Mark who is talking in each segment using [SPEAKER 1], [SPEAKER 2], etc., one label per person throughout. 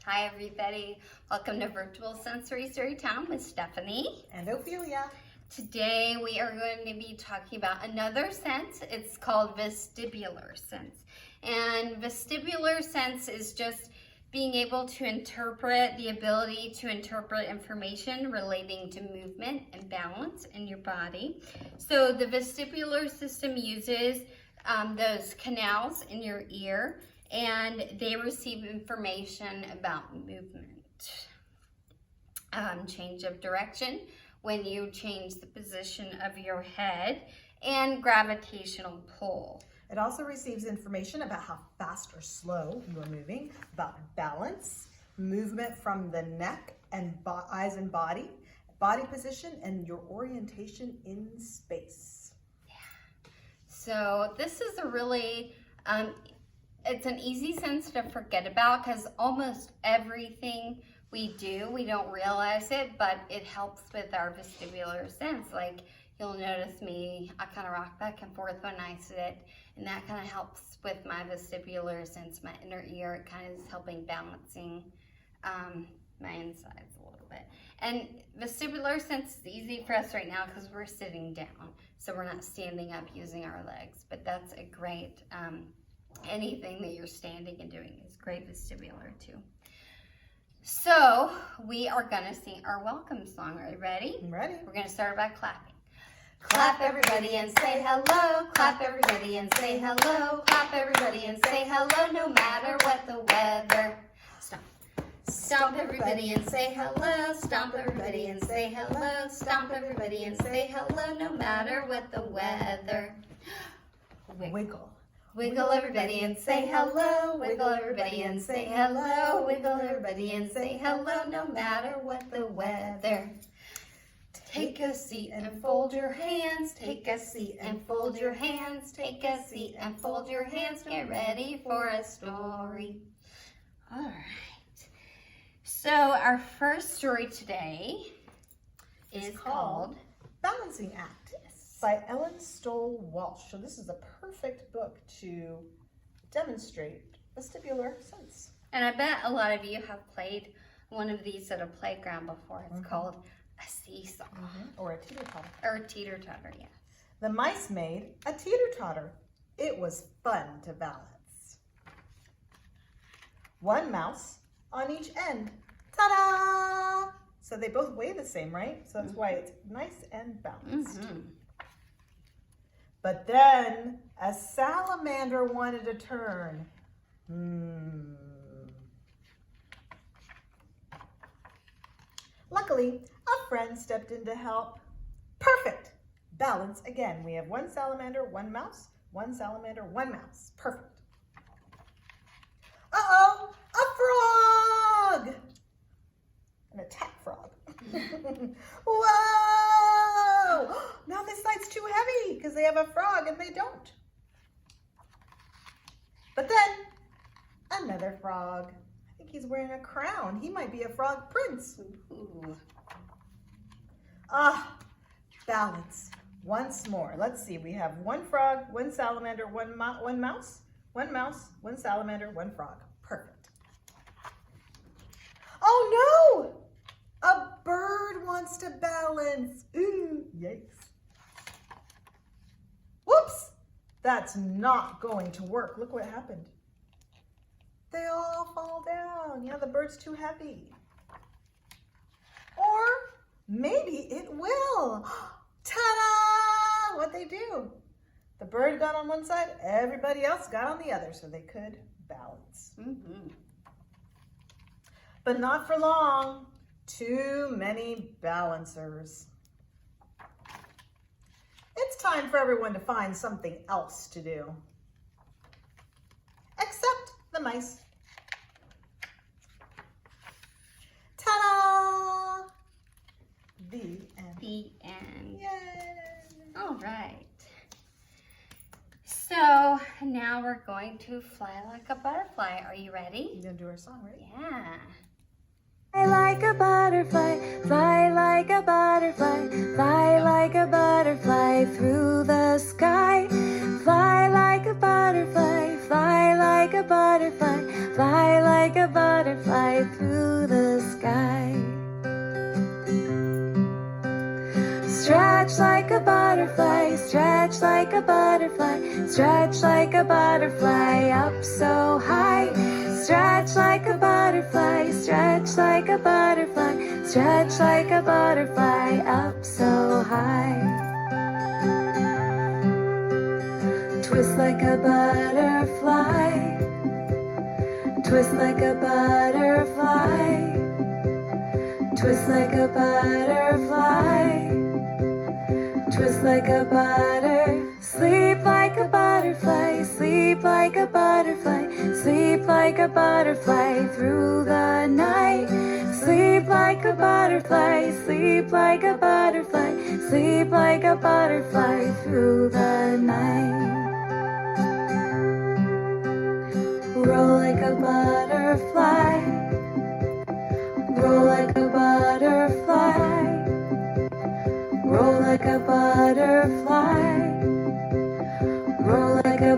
[SPEAKER 1] Hi everybody, welcome to Virtual Sensory Storytime with Stephanie
[SPEAKER 2] and Ofilia.
[SPEAKER 1] Today we are going to be talking about another sense. It's called vestibular sense. And vestibular sense is just being able to interpret, the ability to interpret information relating to movement and balance in your body. So the vestibular system uses those canals in your ear, and they receive information about movement, change of direction when you change the position of your head, and gravitational pull.
[SPEAKER 2] It also receives information about how fast or slow you are moving, about balance, movement from the neck and eyes and body position, and your orientation in space.
[SPEAKER 1] Yeah. So this is a really, it's an easy sense to forget about because almost everything we do, we don't realize it, but it helps with our vestibular sense. Like you'll notice me, I kind of rock back and forth when I sit, and that kind of helps with my vestibular sense, my inner ear. It kind of is helping balancing my insides a little bit. And vestibular sense is easy for us right now because we're sitting down, so we're not standing up using our legs, but that's a great, anything that you're standing and doing is great vestibular too. So we are gonna sing our welcome song. Are you ready?
[SPEAKER 2] I'm ready.
[SPEAKER 1] We're gonna start by clapping. Clap everybody and say hello. Clap everybody and say hello. Clap everybody and say hello no matter what the weather. Stomp. Stomp everybody and say hello. Stomp everybody and say hello. Stomp everybody and say hello no matter what the weather.
[SPEAKER 2] Wiggle.
[SPEAKER 1] Wiggle everybody and say hello. Wiggle everybody and say hello. Wiggle everybody and say hello no matter what the weather. Take a seat and fold your hands. Take a seat and fold your hands. Take a seat and fold your hands. Get ready for a story. All right. So our first story today is called
[SPEAKER 2] Balancing Act by Ellen Stoll Walsh. So this is a perfect book to demonstrate vestibular sense.
[SPEAKER 1] And I bet a lot of you have played one of these at a playground before. It's called a seesaw.
[SPEAKER 2] Or a teeter-totter.
[SPEAKER 1] Or a teeter-totter, yeah.
[SPEAKER 2] The mice made a teeter-totter. It was fun to balance. One mouse on each end. Ta-da! So they both weigh the same, right? So that's why it's nice and balanced. But then a salamander wanted to turn. Luckily, a friend stepped in to help. Perfect. Balance again. We have one salamander, one mouse, one salamander, one mouse. Perfect. Uh-oh, a frog! An attack frog. Whoa! Now this side's too heavy because they have a frog and they don't. But then another frog. I think he's wearing a crown. He might be a frog prince. Balance. Once more. Let's see. We have one frog, one salamander, one mouse, one salamander, one frog. Perfect. Oh no! A bird wants to balance. Ooh, yikes. Whoops! That's not going to work. Look what happened. They all fall down. Yeah, the bird's too heavy. Or maybe it will. Ta-da! What'd they do? The bird got on one side, everybody else got on the other, so they could balance. But not for long. Too many balancers. It's time for everyone to find something else to do. Except the mice. Ta-da! The end.
[SPEAKER 1] The end.
[SPEAKER 2] Yay!
[SPEAKER 1] All right. So now we're going to fly like a butterfly. Are you ready?
[SPEAKER 2] You're gonna do our song, right?
[SPEAKER 1] Yeah.
[SPEAKER 3] Fly like a butterfly, fly like a butterfly, fly like a butterfly through the sky. Fly like a butterfly, fly like a butterfly, fly like a butterfly through the sky. Stretch like a butterfly, stretch like a butterfly, stretch like a butterfly up so high. Stretch like a butterfly, stretch like a butterfly, stretch like a butterfly up so high. Twist like a butterfly, twist like a butterfly, twist like a butterfly, twist like a sleep like a butterfly, sleep like a butterfly, sleep like a butterfly through the night. Sleep like a butterfly, sleep like a butterfly, sleep like a butterfly through the night. Roll like a butterfly, roll like a butterfly, roll like a butterfly, roll like a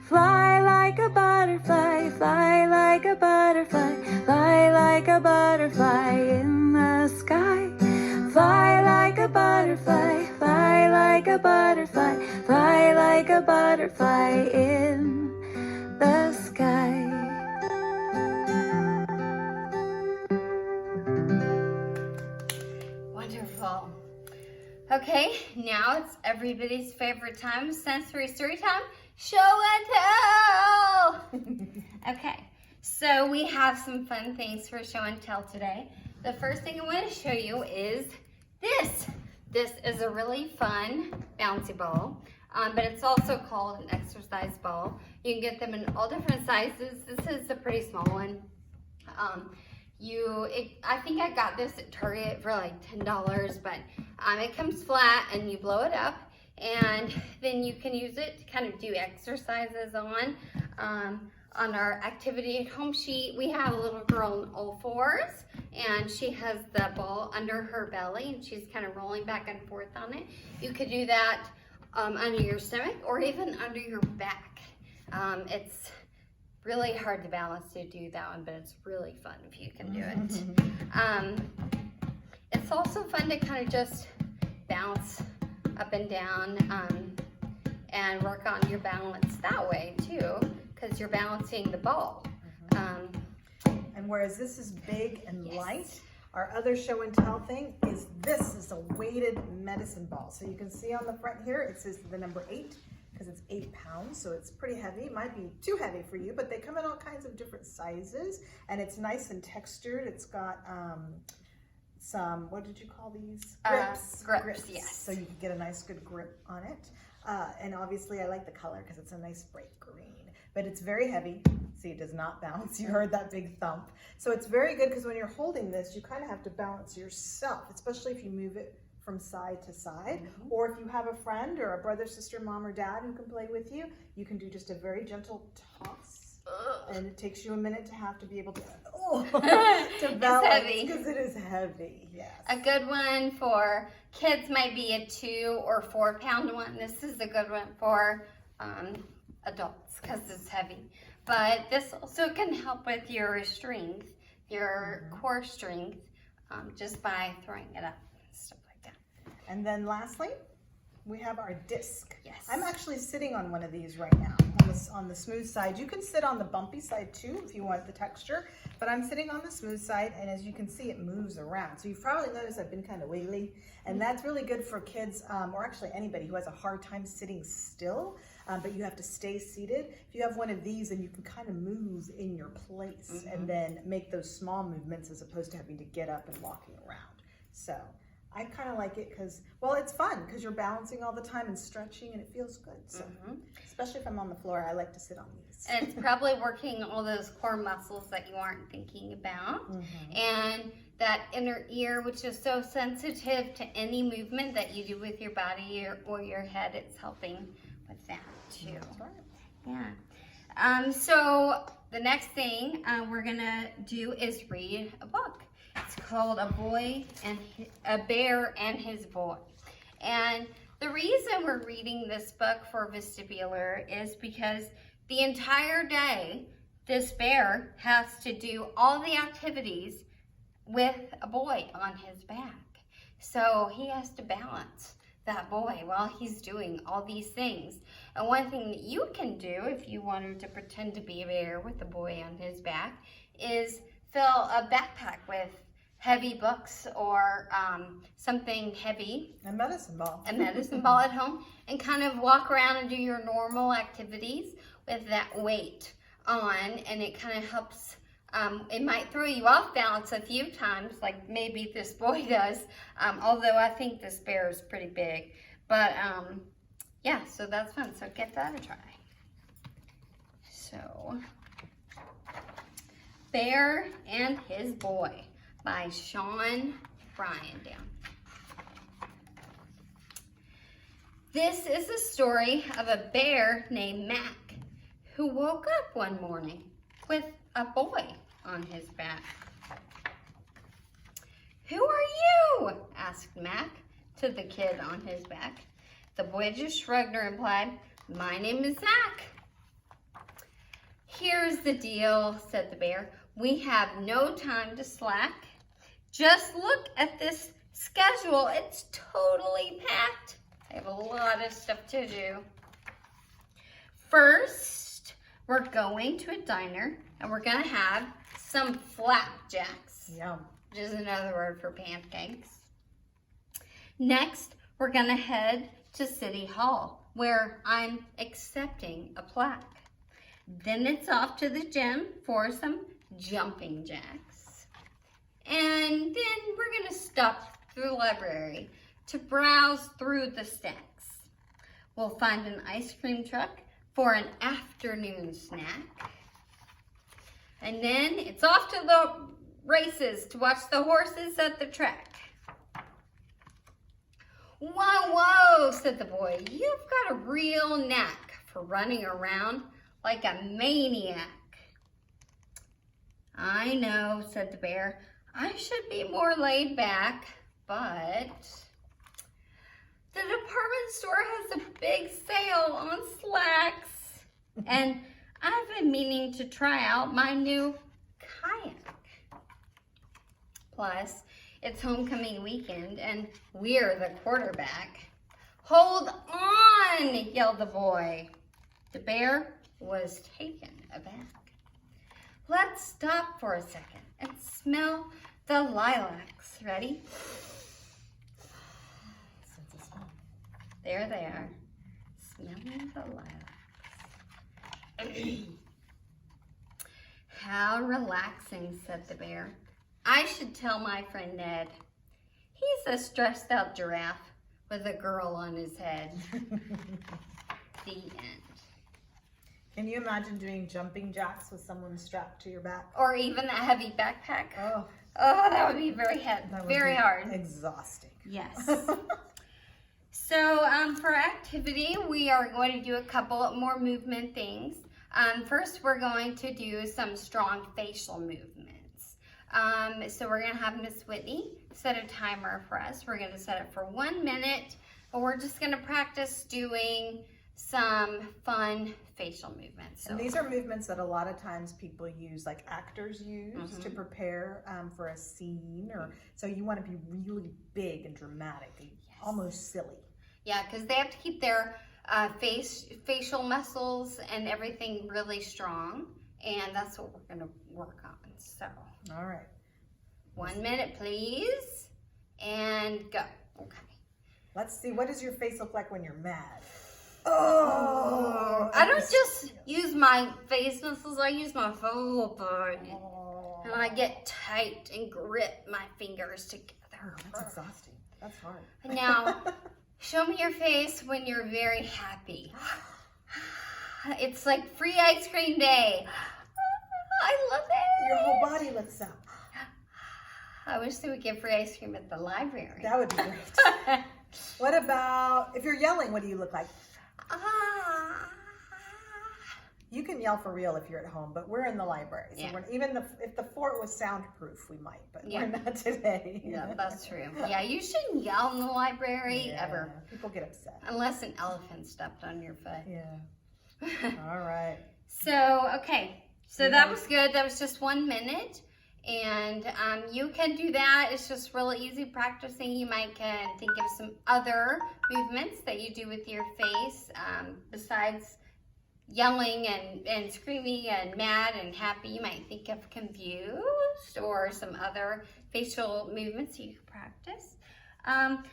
[SPEAKER 3] fly like a butterfly, fly like a butterfly, fly like a butterfly in the sky. Fly like a butterfly, fly like a butterfly, fly like a butterfly in the sky.
[SPEAKER 1] Wonderful. Okay, now it's everybody's favorite time, sensory story time, show and tell. Okay, so we have some fun things for show and tell today. The first thing I want to show you is this. This is a really fun bouncy ball, but it's also called an exercise ball. You can get them in all different sizes. This is a pretty small one. I think I got this at Target for like $10, but it comes flat and you blow it up, and then you can use it to kind of do exercises on. On our activity at home sheet, we have a little girl in all fours, and she has the ball under her belly, and she's kind of rolling back and forth on it. You could do that under your stomach or even under your back. It's really hard to balance to do that one, but it's really fun if you can do it. It's also fun to kind of just bounce up and down and work on your balance that way too, because you're balancing the ball.
[SPEAKER 2] And whereas this is big and
[SPEAKER 1] Yes.
[SPEAKER 2] light, our other show and tell thing is this is a weighted medicine ball. So you can see on the front here, it says the number 8 because it's 8 pounds. So it's pretty heavy. It might be too heavy for you, but they come in all kinds of different sizes, and it's nice and textured. It's got some, what did you call these?
[SPEAKER 1] Grips, yes.
[SPEAKER 2] So you can get a nice good grip on it. And obviously I like the color because it's a nice bright green, but it's very heavy. See, it does not bounce. You heard that big thump. So it's very good because when you're holding this, you kind of have to balance yourself, especially if you move it from side to side, or if you have a friend or a brother, sister, mom, or dad who can play with you, you can do just a very gentle toss. And it takes you a minute to have to be able to, to balance, because it is heavy. Yes.
[SPEAKER 1] A good one for kids might be a 2 or 4 pound one. This is a good one for adults because it's heavy. But this also can help with your strength, your core strength, just by throwing it up and stuff like that.
[SPEAKER 2] And then lastly, we have our disc.
[SPEAKER 1] Yes.
[SPEAKER 2] I'm actually sitting on one of these right now on the smooth side. You can sit on the bumpy side too if you want the texture, but I'm sitting on the smooth side, and as you can see, it moves around. So you've probably noticed I've been kind of wiggly, and that's really good for kids, or actually anybody who has a hard time sitting still, but you have to stay seated. If you have one of these, then you can kind of move in your place and then make those small movements as opposed to having to get up and walking around. So I kind of like it because, well, it's fun because you're balancing all the time and stretching, and it feels good. So, especially if I'm on the floor, I like to sit on these.
[SPEAKER 1] And it's probably working all those core muscles that you aren't thinking about. And that inner ear, which is so sensitive to any movement that you do with your body or your head, it's helping with that too.
[SPEAKER 2] That's right.
[SPEAKER 1] Yeah. So the next thing we're gonna do is read a book. It's called A Bear and His Boy. And the reason we're reading this book for Vestibular is because the entire day this bear has to do all the activities with a boy on his back. So he has to balance that boy while he's doing all these things. And one thing that you can do if you wanted to pretend to be a bear with a boy on his back is fill a backpack with heavy books or something heavy.
[SPEAKER 2] A medicine ball.
[SPEAKER 1] A medicine ball at home, and kind of walk around and do your normal activities with that weight on, and it kind of helps. It might throw you off balance a few times, like maybe this boy does, although I think this bear is pretty big. But yeah, so that's fun. So give that a try. So, Bear and His Boy by Sean Bryan. This is the story of a bear named Mac who woke up one morning with a boy on his back. "Who are you?" asked Mac to the kid on his back. The boy just shrugged and replied, "My name is Zach." "Here's the deal," said the bear. "We have no time to slack. Just look at this schedule. It's totally packed. I have a lot of stuff to do. First, we're going to a diner and we're gonna have some flapjacks."
[SPEAKER 2] Yum.
[SPEAKER 1] Which is another word for pancakes. "Next, we're gonna head to City Hall where I'm accepting a plaque. Then it's off to the gym for some jumping jacks. And then we're gonna stop through the library to browse through the stacks. We'll find an ice cream truck for an afternoon snack. And then it's off to the races to watch the horses at the track." "Whoa, whoa," said the boy. "You've got a real knack for running around like a maniac." "I know," said the bear. "I should be more laid back, but the department store has a big sale on slacks, and I've been meaning to try out my new kayak. Plus, it's homecoming weekend and we're the quarterback." "Hold on," yelled the boy. The bear was taken aback. "Let's stop for a second and smell the lilacs. Ready? There they are, smelling the lilacs. How relaxing," said the bear. "I should tell my friend Ned. He's a stressed out giraffe with a girl on his head." The end.
[SPEAKER 2] Can you imagine doing jumping jacks with someone strapped to your back?
[SPEAKER 1] Or even a heavy backpack.
[SPEAKER 2] Oh,
[SPEAKER 1] that would be very
[SPEAKER 2] that would
[SPEAKER 1] very
[SPEAKER 2] be
[SPEAKER 1] hard.
[SPEAKER 2] Exhausting.
[SPEAKER 1] Yes. So for activity, we are going to do a couple more movement things. First, we're going to do some strong facial movements. So we're going to have Miss Whitney set a timer for us. We're going to set it for 1 minute, but we're just going to practice doing some fun facial movements. So,
[SPEAKER 2] And these are movements that a lot of times people use, like actors use, to prepare for a scene. Or so you want to be really big and dramatic, and almost silly.
[SPEAKER 1] yeah, because they have to keep their facial muscles and everything really strong, and that's what we're going to work on. So,
[SPEAKER 2] All right.
[SPEAKER 1] 1 minute, please, and go. Okay.
[SPEAKER 2] Let's see. What does your face look like when you're mad? Oh!
[SPEAKER 1] I don't just use my face muscles, I use my whole body.
[SPEAKER 2] Oh.
[SPEAKER 1] And I get tight and grip my fingers together.
[SPEAKER 2] That's exhausting. That's hard.
[SPEAKER 1] Now, show me your face when you're very happy. It's like free ice cream day. I love it.
[SPEAKER 2] Your whole body lifts up.
[SPEAKER 1] I wish they would give free ice cream at the library.
[SPEAKER 2] That would be great. What about, if you're yelling, what do you look like? You can yell for real if you're at home, but we're in the library. So we're, even if the fort was soundproof, we might, but we're not today.
[SPEAKER 1] Yeah, that's true. Yeah, you shouldn't yell in the library ever.
[SPEAKER 2] People get upset.
[SPEAKER 1] Unless an elephant stepped on your foot.
[SPEAKER 2] Yeah. All right.
[SPEAKER 1] So, okay. So that was good. That was just 1 minute. And you can do that. It's just really easy practicing. You might can think of some other movements that you do with your face besides yelling and screaming and mad and happy. You might think of confused or some other facial movements you can practice.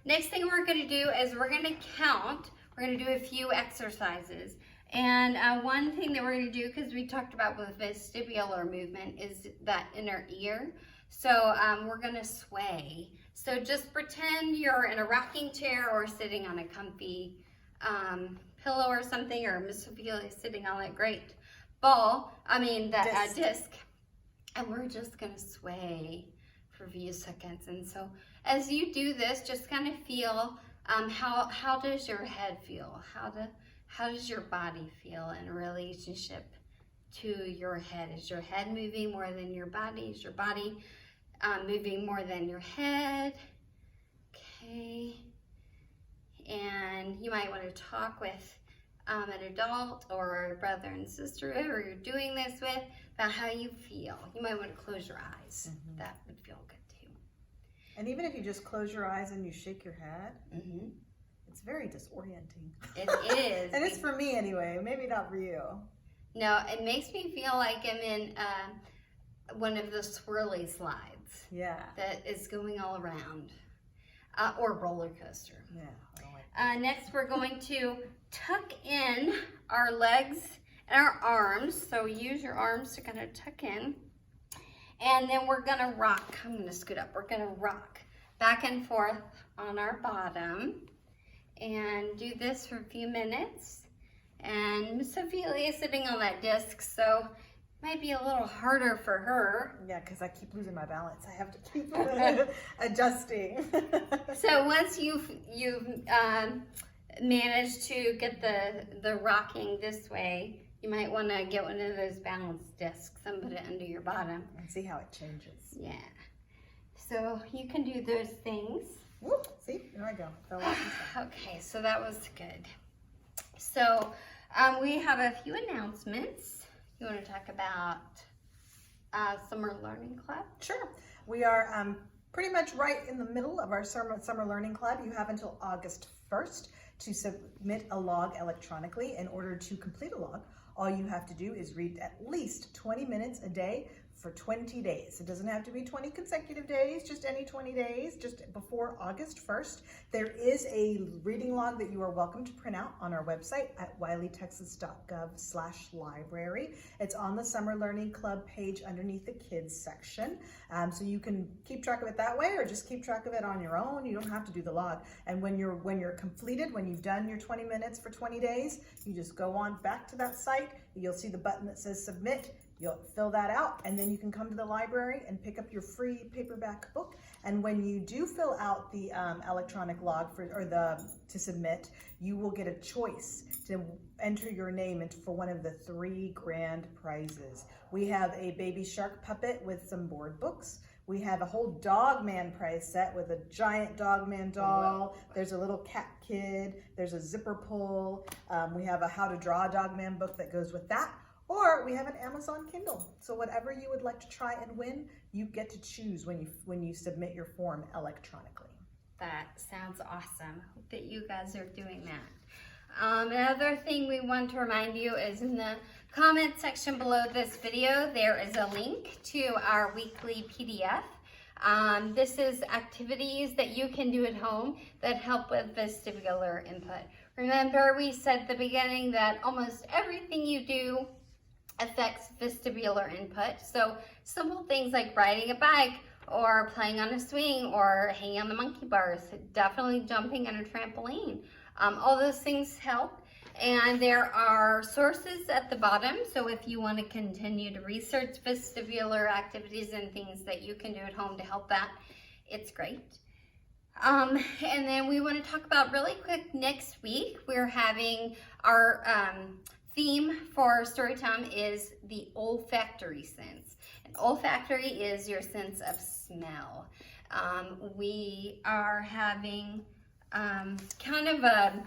[SPEAKER 1] Next thing we're going to do is we're going to count. We're going to do a few exercises. And one thing that we're going to do, because we talked about with vestibular movement, is that inner ear. So we're going to sway. So just pretend you're in a rocking chair or sitting on a comfy pillow or something, or Miss Ofilia is sitting on that great disc. And we're just going to sway for a few seconds. And so as you do this, just kind of feel how does your head feel? How does your body feel in relationship to your head? Is your head moving more than your body? Is your body moving more than your head? Okay. And you might want to talk with an adult or a brother and sister, or you're doing this with, about how you feel. You might want to close your eyes. Mm-hmm. That would feel good too.
[SPEAKER 2] And even if you just close your eyes and you shake your head, mm-hmm. It's very disorienting.
[SPEAKER 1] It is.
[SPEAKER 2] And it's for me anyway, maybe not for you.
[SPEAKER 1] No, it makes me feel like I'm in one of the swirly slides.
[SPEAKER 2] Yeah.
[SPEAKER 1] That is going all around. Or roller coaster.
[SPEAKER 2] Yeah. I like that.
[SPEAKER 1] Next, we're going to tuck in our legs and our arms. So use your arms to kind of tuck in. And then we're going to rock. I'm going to scoot up. We're going to rock back and forth on our bottom. And do this for a few minutes. And Miss Ofilia is sitting on that disc, so it might be a little harder for her.
[SPEAKER 2] Yeah, because I keep losing my balance. I have to keep adjusting.
[SPEAKER 1] So once you've managed to get the rocking this way, you might want to get one of those balance discs and put it under your bottom.
[SPEAKER 2] And see how it changes.
[SPEAKER 1] Yeah. So you can do those things.
[SPEAKER 2] Whoop, see, there I go. Fell off.
[SPEAKER 1] Okay, so that was good. So we have a few announcements. You want to talk about Summer Learning Club?
[SPEAKER 2] Sure. We are pretty much right in the middle of our Summer Learning Club. You have until August 1st to submit a log electronically. In order to complete a log, all you have to do is read at least 20 minutes a day for 20 days. It doesn't have to be 20 consecutive days, just any 20 days, just before August 1st. There is a reading log that you are welcome to print out on our website at wileydtexas.gov/library. It's on the Summer Learning Club page underneath the kids section. So you can keep track of it that way, or just keep track of it on your own. You don't have to do the log. And when you're completed, when you've done your 20 minutes for 20 days, you just go on back to that site. You'll see the button that says submit. You'll fill that out, and then you can come to the library and pick up your free paperback book. And when you do fill out the electronic log to submit, you will get a choice to enter your name for one of the 3 grand prizes. We have a baby shark puppet with some board books. We have a whole Dogman prize set with a giant Dogman doll. There's a little cat kid. There's a zipper pull. We have a how to draw a Dogman book that goes with that. Or we have an Amazon Kindle. So whatever you would like to try and win, you get to choose when you submit your form electronically.
[SPEAKER 1] That sounds awesome. Hope that you guys are doing that. Another thing we want to remind you is in the comment section below this video, there is a link to our weekly PDF. This is activities that you can do at home that help with vestibular input. Remember, we said at the beginning that almost everything you do affects vestibular input. So simple things like riding a bike or playing on a swing or hanging on the monkey bars, definitely jumping on a trampoline. All those things help. And there are sources at the bottom. So if you want to continue to research vestibular activities and things that you can do at home to help that, it's great. And then we want to talk about really quick next week. We're having our theme for Storytime is the olfactory sense. And olfactory is your sense of smell. We are having kind of a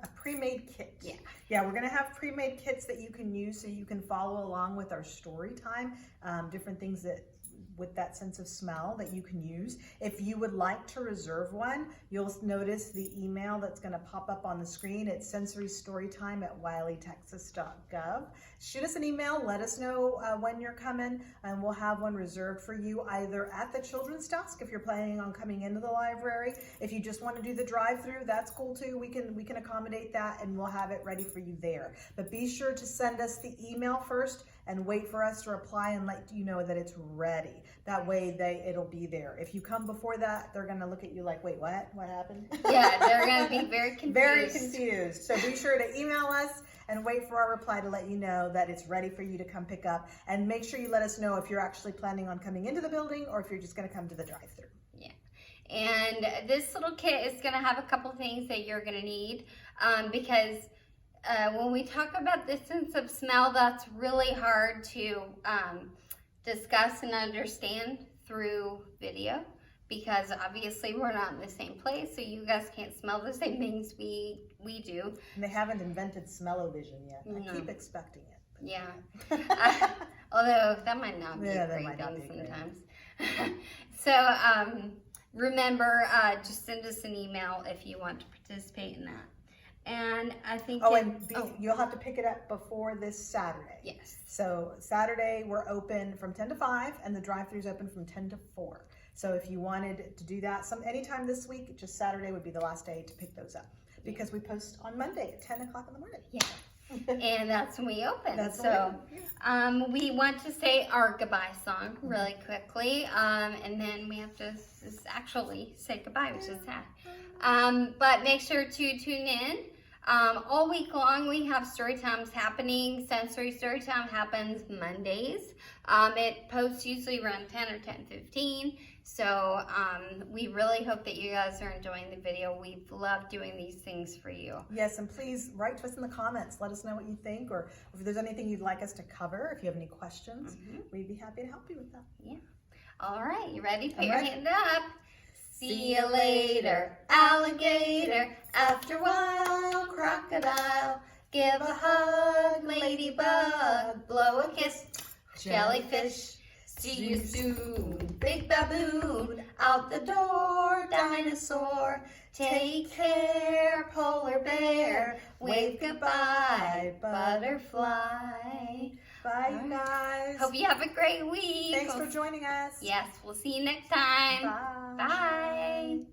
[SPEAKER 2] A pre-made kit.
[SPEAKER 1] Yeah.
[SPEAKER 2] Yeah, we're gonna have pre-made kits that you can use so you can follow along with our story time. Different things that with that sense of smell that you can use. If you would like to reserve one, you'll notice the email that's going to pop up on the screen. It's sensorystorytime@wileytexas.gov. Shoot us an email, let us know when you're coming, and we'll have one reserved for you either at the children's desk if you're planning on coming into the library. If you just want to do the drive-through, that's cool too. We can accommodate that, and we'll have it ready for you there. But be sure to send us the email first and wait for us to reply and let you know that it's ready. That way it'll be there. If you come before that, they're gonna look at you like, wait, what? What happened?
[SPEAKER 1] Yeah, they're gonna be very confused.
[SPEAKER 2] Very confused. So be sure to email us and wait for our reply to let you know that it's ready for you to come pick up. And make sure you let us know if you're actually planning on coming into the building or if you're just gonna come to the drive-thru.
[SPEAKER 1] Yeah. And this little kit is gonna have a couple things that you're gonna need because when we talk about the sense of smell, that's really hard to discuss and understand through video because obviously we're not in the same place, so you guys can't smell the same things we do.
[SPEAKER 2] And they haven't invented smell-o-vision yet.
[SPEAKER 1] No.
[SPEAKER 2] I keep expecting it.
[SPEAKER 1] Yeah. Although that might not be a great thing sometimes. So remember, just send us an email if you want to participate in that. And I think
[SPEAKER 2] you'll have to pick it up before this Saturday.
[SPEAKER 1] Yes.
[SPEAKER 2] So Saturday we're open from 10 to 5 and the drive-thru is open from 10 to 4. So if you wanted to do that anytime this week, just Saturday would be the last day to pick those up because we post on Monday at 10 o'clock in the morning.
[SPEAKER 1] Yeah. And that's when we open. We want to say our goodbye song really quickly, and then we have to actually say goodbye, which is sad. But make sure to tune in. All week long we have story times happening. Sensory Storytime happens Mondays. It posts usually around 10 or 10:15. So we really hope that you guys are enjoying the video. We love doing these things for you.
[SPEAKER 2] Yes, and please write to us in the comments. Let us know what you think, or if there's anything you'd like us to cover. If you have any questions, we'd be happy to help you with that.
[SPEAKER 1] Yeah. All right, you ready? Put your hand up. See you later, alligator. After a while, crocodile. Give a hug, ladybug. Blow a kiss, jellyfish. See you soon, big baboon. Out the door, dinosaur. Take care, polar bear. Wave goodbye, butterfly.
[SPEAKER 2] Bye, you guys.
[SPEAKER 1] Hope you have a great week.
[SPEAKER 2] Thanks for joining us.
[SPEAKER 1] Yes, we'll see you next time.
[SPEAKER 2] Bye.
[SPEAKER 1] Bye.